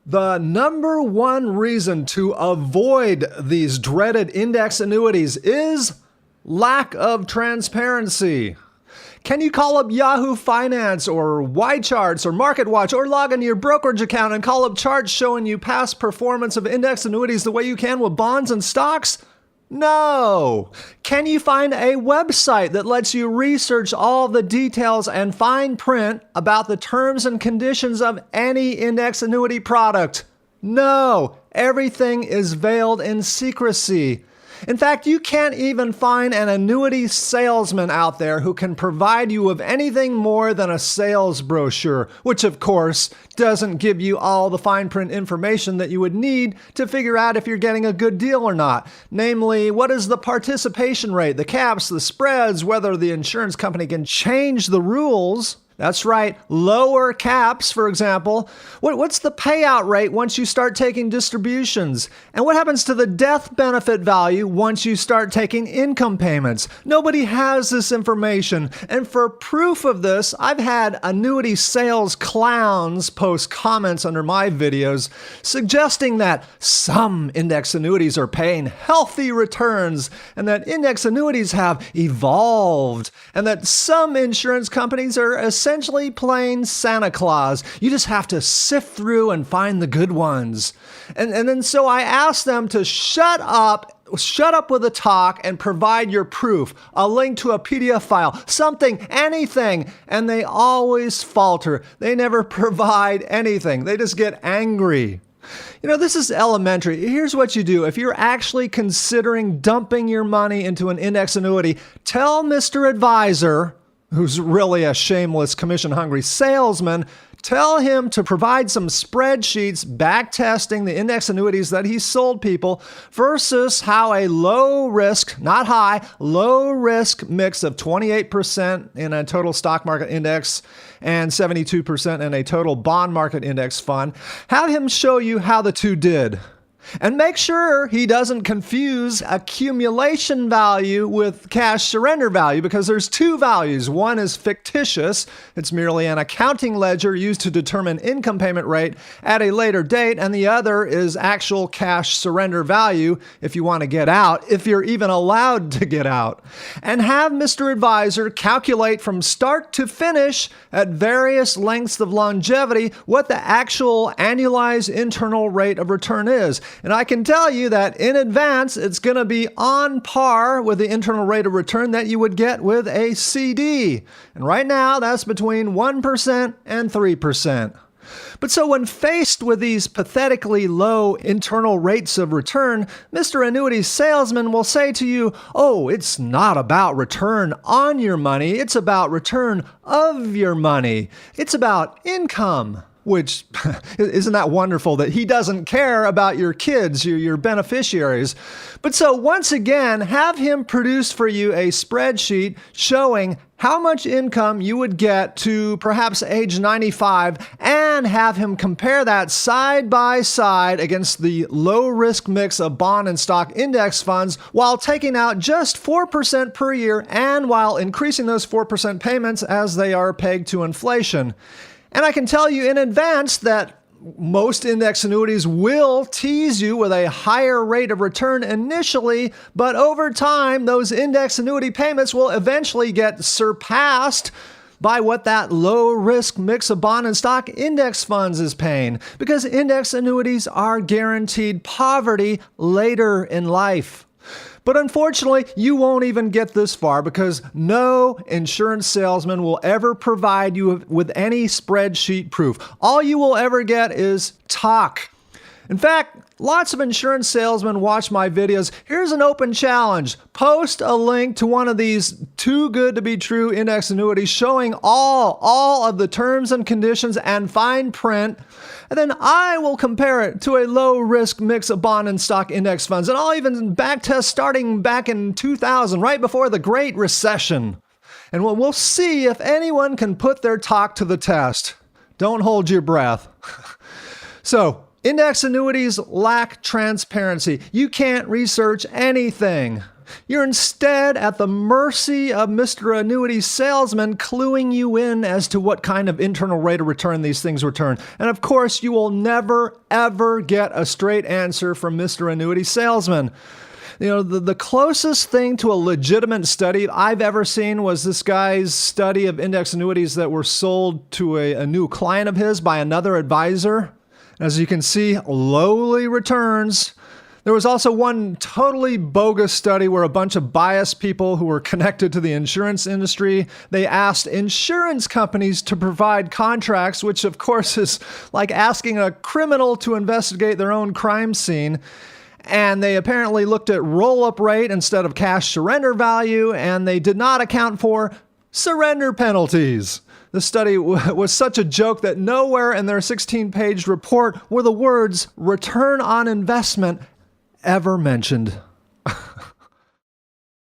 The number one reason to avoid these dreaded index annuities is lack of transparency. Can you call up Yahoo Finance or Ycharts or MarketWatch or log into your brokerage account and call up charts showing you past performance of index annuities the way you can with bonds and stocks? No. Can you find a website that lets you research all the details and fine print about the terms and conditions of any index annuity product? No. Everything is veiled in secrecy. In fact, you can't even find an annuity salesman out there who can provide you with anything more than a sales brochure, which of course doesn't give you all the fine print information that you would need to figure out if you're getting a good deal or not. Namely, what is the participation rate, the caps, the spreads, whether the insurance company can change the rules. That's right, lower caps, for example. What's the payout rate once you start taking distributions? And what happens to the death benefit value once you start taking income payments? Nobody has this information. And for proof of this, I've had annuity sales clowns post comments under my videos suggesting that some index annuities are paying healthy returns and that index annuities have evolved and that some insurance companies are essentially playing Santa Claus. You just have to sift through and find the good ones. And then so I asked them to shut up with the talk and provide your proof, a link to a PDF file, something, anything. And they always falter. They never provide anything. They just get angry. You know, this is elementary. Here's what you do. If you're actually considering dumping your money into an index annuity, tell Mr. Advisor, who's really a shameless commission-hungry salesman, tell him to provide some spreadsheets back-testing the index annuities that he sold people versus how a low-risk, not high, low-risk mix of 28% in a total stock market index and 72% in a total bond market index fund. Have him show you how the two did. And make sure he doesn't confuse accumulation value with cash surrender value, because there's two values. One is fictitious. It's merely an accounting ledger used to determine income payment rate at a later date. And the other is actual cash surrender value if you want to get out, if you're even allowed to get out. And have Mr. Advisor calculate from start to finish at various lengths of longevity what the actual annualized internal rate of return is. And I can tell you that in advance, it's going to be on par with the internal rate of return that you would get with a CD. And right now, that's between 1% and 3%. But so when faced with these pathetically low internal rates of return, Mr. Annuity salesman will say to you, oh, it's not about return on your money. It's about return of your money. It's about income. Which, isn't that wonderful that he doesn't care about your kids, your beneficiaries. But so once again, have him produce for you a spreadsheet showing how much income you would get to perhaps age 95 and have him compare that side by side against the low risk mix of bond and stock index funds while taking out just 4% per year and while increasing those 4% payments as they are pegged to inflation. And I can tell you in advance that most index annuities will tease you with a higher rate of return initially, but over time, those index annuity payments will eventually get surpassed by what that low-risk mix of bond and stock index funds is paying, because index annuities are guaranteed poverty later in life. But unfortunately, you won't even get this far because no insurance salesman will ever provide you with any spreadsheet proof. All you will ever get is talk. In fact, lots of insurance salesmen watch my videos. Here's an open challenge. Post a link to one of these too good to be true index annuities showing all of the terms and conditions and fine print. And then I will compare it to a low risk mix of bond and stock index funds. And I'll even backtest starting back in 2000, right before the Great Recession. And we'll see if anyone can put their talk to the test. Don't hold your breath. So, index annuities lack transparency. You can't research anything. You're instead at the mercy of Mr. Annuity salesman cluing you in as to what kind of internal rate of return these things return. And of course, you will never, ever get a straight answer from Mr. Annuity salesman. The closest thing to a legitimate study I've ever seen was this guy's study of index annuities that were sold to a new client of his by another advisor. As you can see, lowly returns. There was also one totally bogus study where a bunch of biased people who were connected to the insurance industry, they asked insurance companies to provide contracts, which of course is like asking a criminal to investigate their own crime scene. And they apparently looked at roll-up rate instead of cash surrender value, and they did not account for surrender penalties. The study was such a joke that nowhere in their 16-page report were the words return on investment ever mentioned.